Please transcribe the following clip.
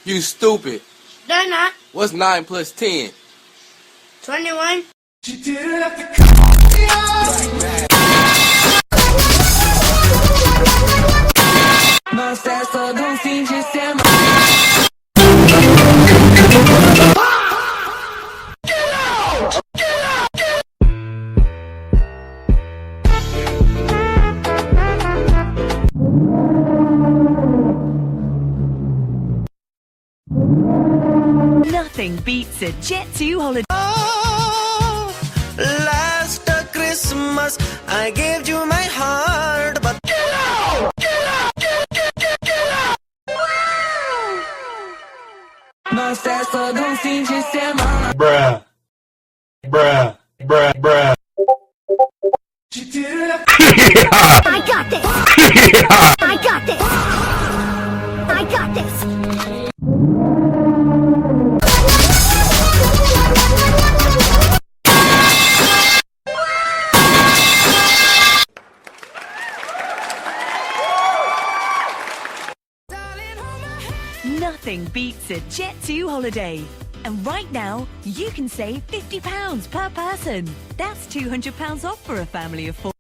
You stupid. They're not. What's 9 plus 10? 21. Nothing beats a Jet2 holiday. Last Christmas I gave you my heart, but Bruh. Bruh. Bruh. Bruh. I got this! I got this! I got this! Nothing beats a Jet2 holiday. And right now, you can save £50 per person. That's £200 off for a family of 4.